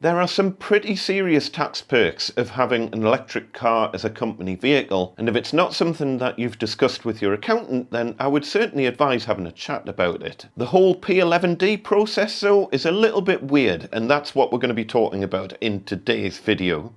There are some pretty serious tax perks of having an electric car as a company vehicle, and if it's not something that you've discussed with your accountant, then I would certainly advise having a chat about it. The whole P11D process, though, is a little bit weird, and that's what we're going to be talking about in today's video.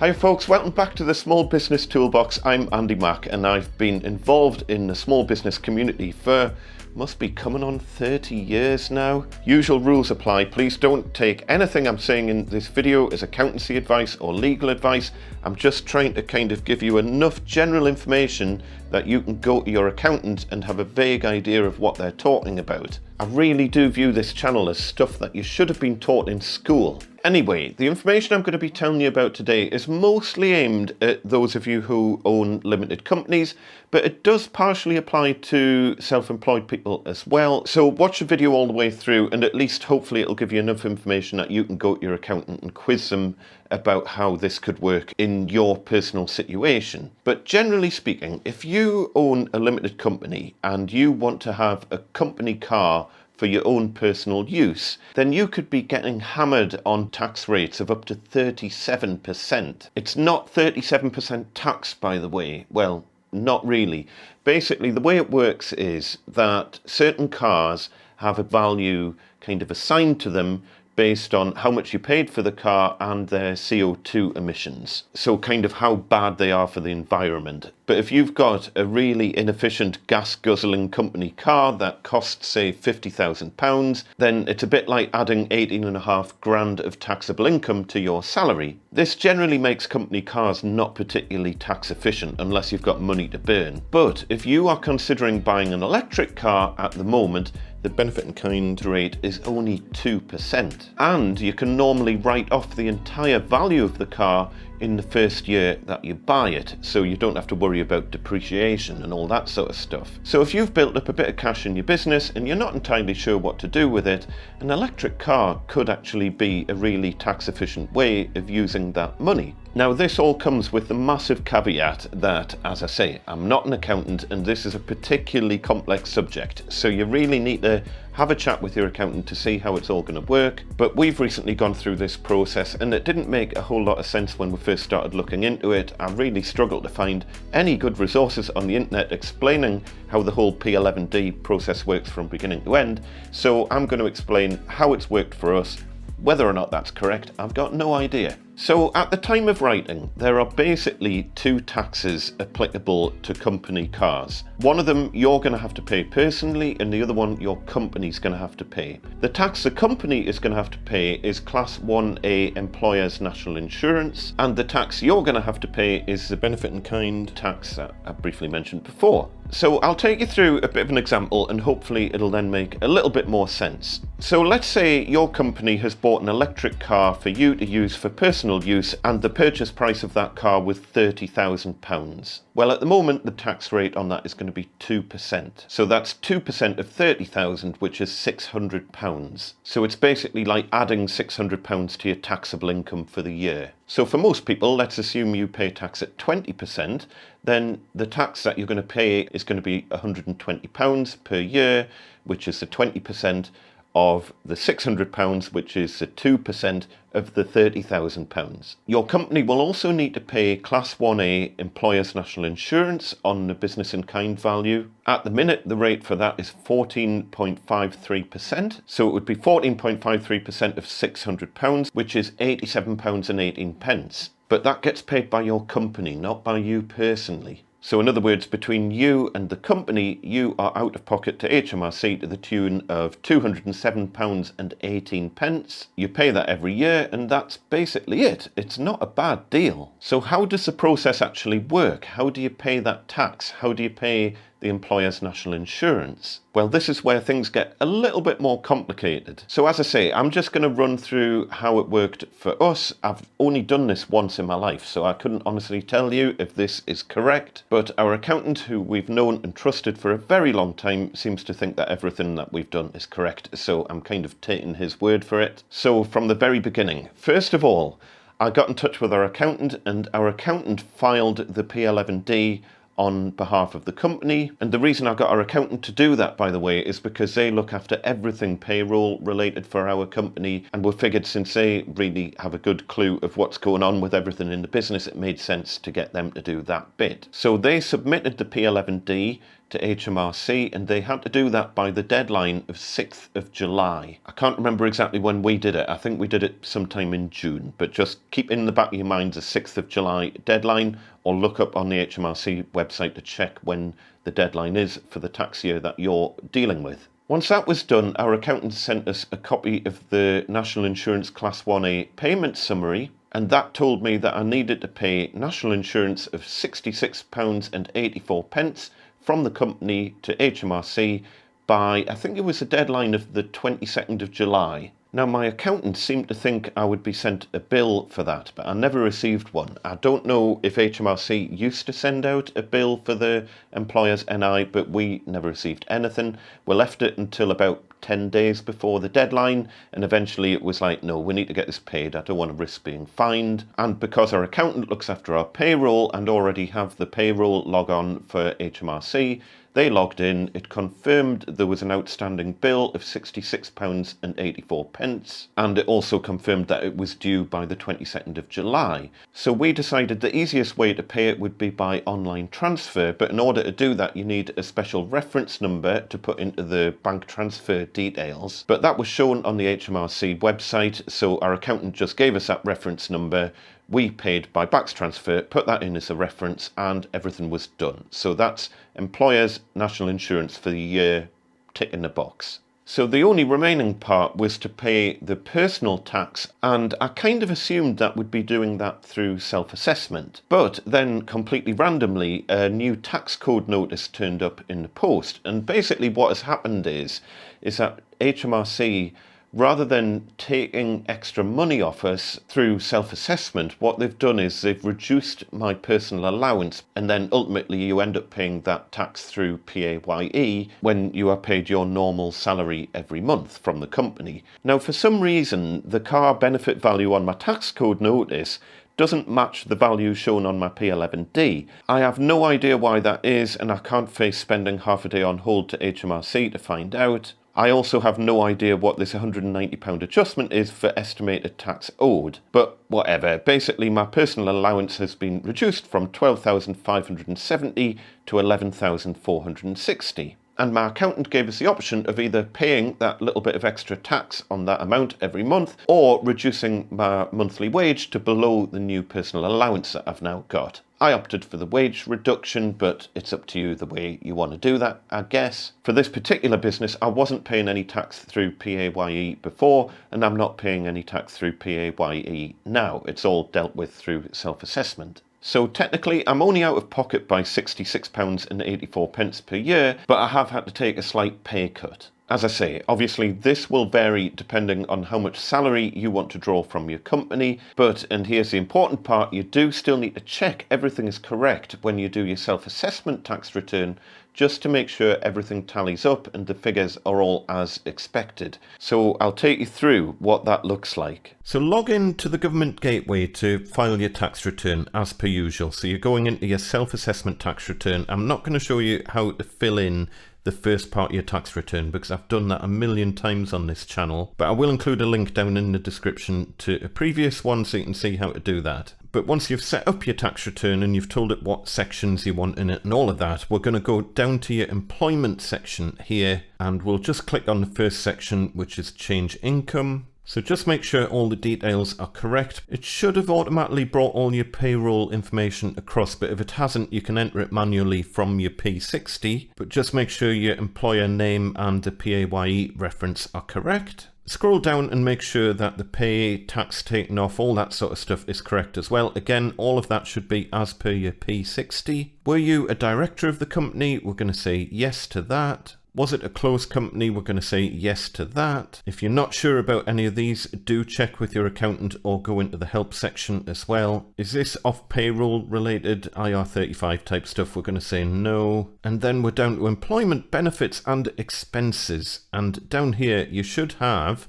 Hi folks, welcome back to the Small Business Toolbox. I'm Andy Mack and I've been involved in the small business community for must be coming on 30 years now. Usual rules apply. Please don't take anything I'm saying in this video as accountancy advice or legal advice. I'm just trying to kind of give you enough general information that you can go to your accountant and have a vague idea of what they're talking about. I really do view this channel as stuff that you should have been taught in school. Anyway, the information I'm going to be telling you about today is mostly aimed at those of you who own limited companies, but it does partially apply to self-employed people as well. So watch the video all the way through and at least hopefully it'll give you enough information that you can go to your accountant and quiz them about how this could work in your personal situation. But generally speaking, if you own a limited company and you want to have a company car for your own personal use, then you could be getting hammered on tax rates of up to 37%. It's not 37% tax, by the way. Well, not really. Basically, the way it works is that certain cars have a value kind of assigned to them based on how much you paid for the car and their CO2 emissions. So kind of how bad they are for the environment. But if you've got a really inefficient gas-guzzling company car that costs, say, £50,000, then it's a bit like adding 18.5 grand of taxable income to your salary. This generally makes company cars not particularly tax efficient unless you've got money to burn. But if you are considering buying an electric car at the moment, the benefit in kind rate is only 2%. And you can normally write off the entire value of the car in the first year that you buy it, so you don't have to worry about depreciation and all that sort of stuff. So if you've built up a bit of cash in your business and you're not entirely sure what to do with it, an electric car could actually be a really tax efficient way of using that money. Now this all comes with the massive caveat that, as I say, I'm not an accountant and this is a particularly complex subject, so you really need to have a chat with your accountant to see how it's all going to work. But we've recently gone through this process and it didn't make a whole lot of sense when we first started looking into it. I really struggled to find any good resources on the internet explaining how the whole P11D process works from beginning to end, so I'm going to explain how it's worked for us. Whether or not that's correct, I've got no idea. So at the time of writing, there are basically two taxes applicable to company cars. One of them you're going to have to pay personally and the other one your company's going to have to pay. The tax the company is going to have to pay is Class 1A Employer's National Insurance, and the tax you're going to have to pay is the benefit in kind tax that I briefly mentioned before. So I'll take you through a bit of an example and hopefully it'll then make a little bit more sense. So let's say your company has bought an electric car for you to use for personal use and the purchase price of that car was £30,000. Well, at the moment the tax rate on that is going to be 2%. So that's 2% of 30,000, which is £600. So it's basically like adding £600 to your taxable income for the year. So for most people, let's assume you pay tax at 20%, then the tax that you're going to pay is going to be £120 per year, which is the 20% of the £600, which is the 2% of the £30,000. Your company will also need to pay Class 1A Employer's National Insurance on the business in kind value. At the minute, the rate for that is 14.53%. So it would be 14.53% of £600, which is £87.18. But that gets paid by your company, not by you personally. So in other words, between you and the company, you are out of pocket to HMRC to the tune of £207.18. You pay that every year and that's basically it. It's not a bad deal. So how does the process actually work? How do you pay that tax? How do you pay the employer's national insurance? Well, this is where things get a little bit more complicated. So as I say, I'm just going to run through how it worked for us. I've only done this once in my life, so I couldn't honestly tell you if this is correct. But our accountant, who we've known and trusted for a very long time, seems to think that everything that we've done is correct. So I'm kind of taking his word for it. So from the very beginning, first of all, I got in touch with our accountant and our accountant filed the P11D on behalf of the company. And the reason I got our accountant to do that, by the way, is because they look after everything payroll related for our company, and we figured since they really have a good clue of what's going on with everything in the business, it made sense to get them to do that bit. So they submitted the P11D to HMRC, and they had to do that by the deadline of 6th of July. I can't remember exactly when we did it. I think we did it sometime in June, but just keep in the back of your minds the 6th of July deadline, or look up on the HMRC website to check when the deadline is for the tax year that you're dealing with. Once that was done, our accountant sent us a copy of the National Insurance Class 1A payment summary, and that told me that I needed to pay national insurance of £66.84 from the company to HMRC by, I think it was a deadline of the 22nd of July. Now, my accountant seemed to think I would be sent a bill for that, but I never received one. I don't know if HMRC used to send out a bill for the employer's NI, but we never received anything. We left it until about 10 days before the deadline, and eventually it was like, no, we need to get this paid. I don't want to risk being fined. And because our accountant looks after our payroll and already have the payroll log on for HMRC, they logged in, it confirmed there was an outstanding bill of £66.84, and it also confirmed that it was due by the 22nd of July. So we decided the easiest way to pay it would be by online transfer, but in order to do that you need a special reference number to put into the bank transfer details. But that was shown on the HMRC website, so our accountant just gave us that reference number. We paid by BACS transfer, put that in as a reference, and everything was done. So that's employer's national insurance for the year, tick in the box. So the only remaining part was to pay the personal tax, and I kind of assumed that would be doing that through self-assessment. But then, completely randomly, a new tax code notice turned up in the post, and basically what has happened is that HMRC, rather than taking extra money off us through self-assessment, what they've done is they've reduced my personal allowance, and then ultimately you end up paying that tax through PAYE when you are paid your normal salary every month from the company. Now, for some reason, the car benefit value on my tax code notice doesn't match the value shown on my P11D. I have no idea why that is, and I can't face spending half a day on hold to HMRC to find out. I also have no idea what this £190 adjustment is for estimated tax owed, but whatever. Basically, my personal allowance has been reduced from £12,570 to £11,460. And my accountant gave us the option of either paying that little bit of extra tax on that amount every month, or reducing my monthly wage to below the new personal allowance that I've now got. I opted for the wage reduction, but it's up to you the way you want to do that, I guess. For this particular business, I wasn't paying any tax through PAYE before, and I'm not paying any tax through PAYE now. It's all dealt with through self-assessment. So technically, I'm only out of pocket by £66.84 per year, but I have had to take a slight pay cut. As I say, obviously this will vary depending on how much salary you want to draw from your company, but, and here's the important part, you do still need to check everything is correct when you do your self-assessment tax return, just to make sure everything tallies up and the figures are all as expected. So I'll take you through what that looks like. So log in to the government gateway to file your tax return as per usual. So you're going into your self-assessment tax return. I'm not going to show you how to fill in the first part of your tax return because I've done that a million times on this channel, but I will include a link down in the description to a previous one so you can see how to do that. But once you've set up your tax return and you've told it what sections you want in it and all of that, we're going to go down to your employment section here, and we'll just click on the first section, which is change income. So just make sure all the details are correct. It should have automatically brought all your payroll information across, but if it hasn't, you can enter it manually from your P60, but just make sure your employer name and the PAYE reference are correct. Scroll down and make sure that the pay, tax taken off, all that sort of stuff is correct as well. Again, all of that should be as per your P60. Were you a director of the company? We're going to say yes to that. Was it a closed company? We're going to say yes to that. If you're not sure about any of these, do check with your accountant or go into the help section as well. Is this off payroll related IR35 type stuff? We're going to say no. And then we're down to employment benefits and expenses. And down here, you should have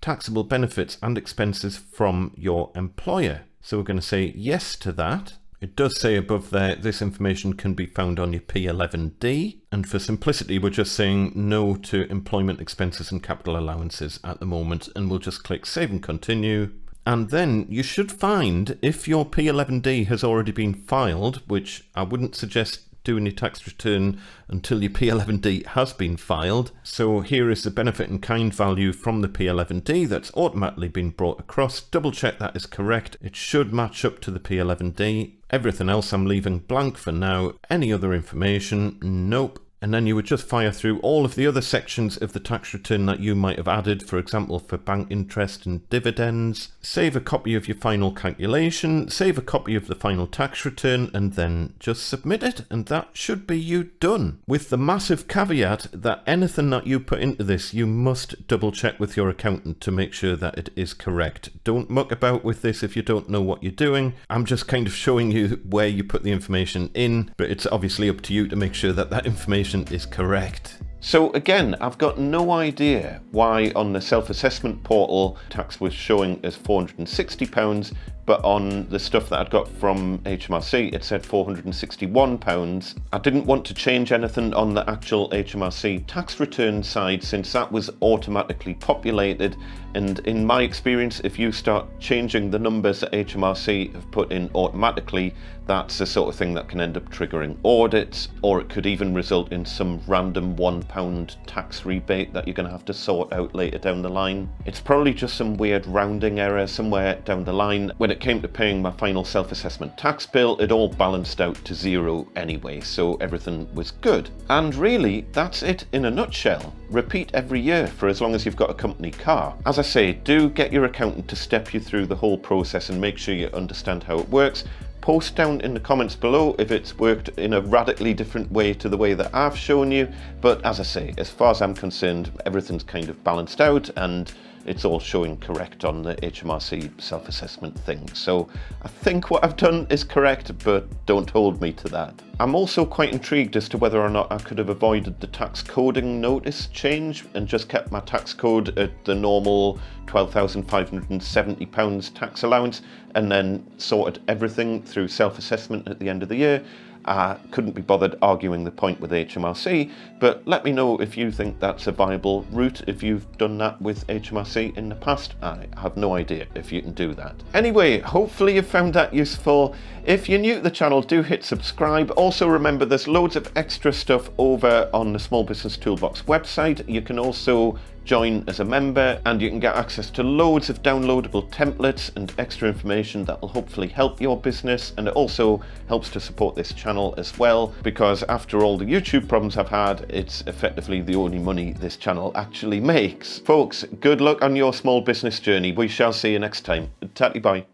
taxable benefits and expenses from your employer. So we're going to say yes to that. It does say above there, this information can be found on your P11D. And for simplicity, we're just saying no to employment expenses and capital allowances at the moment. And we'll just click Save and Continue. And then you should find, if your P11D has already been filed, which I wouldn't suggest doing your tax return until your P11D has been filed. So here is the benefit in kind value from the P11D that's automatically been brought across. Double check that is correct. It should match up to the P11D. Everything else I'm leaving blank for now. Any other information? Nope. And then you would just fire through all of the other sections of the tax return that you might have added, for example, for bank interest and dividends. Save a copy of your final calculation, save a copy of the final tax return, and then just submit it, and that should be you done. With the massive caveat that anything that you put into this, you must double check with your accountant to make sure that it is correct. Don't muck about with this if you don't know what you're doing. I'm just kind of showing you where you put the information in, but it's obviously up to you to make sure that that information is correct. So again, I've got no idea why on the self-assessment portal tax was showing as £460, but on the stuff that I'd got from HMRC it said £461. I didn't want to change anything on the actual HMRC tax return side since that was automatically populated, and in my experience if you start changing the numbers that HMRC have put in automatically, that's the sort of thing that can end up triggering audits, or it could even result in some random £1 tax rebate that you're going to have to sort out later down the line. It's probably just some weird rounding error somewhere down the line. When it came to paying my final self-assessment tax bill, it all balanced out to zero anyway, so everything was good. And really, that's it in a nutshell. Repeat every year for as long as you've got a company car. As I say, do get your accountant to step you through the whole process and make sure you understand how it works. Post down in the comments below if it's worked in a radically different way to the way that I've shown you. But as I say, as far as I'm concerned, everything's kind of balanced out and it's all showing correct on the HMRC self-assessment thing. So I think what I've done is correct, but don't hold me to that. I'm also quite intrigued as to whether or not I could have avoided the tax coding notice change and just kept my tax code at the normal £12,570 tax allowance and then sorted everything through self-assessment at the end of the year. I couldn't be bothered arguing the point with HMRC, but let me know if you think that's a viable route if you've done that with HMRC in the past. I have no idea if you can do that. Anyway, hopefully you found that useful. If you're new to the channel, do hit subscribe. Also remember there's loads of extra stuff over on the Small Business Toolbox website. You can also join as a member and you can get access to loads of downloadable templates and extra information that will hopefully help your business, and it also helps to support this channel as well, because after all the YouTube problems I've had, it's effectively the only money this channel actually makes. Folks, good luck on your small business journey. We shall see you next time. Tatty bye.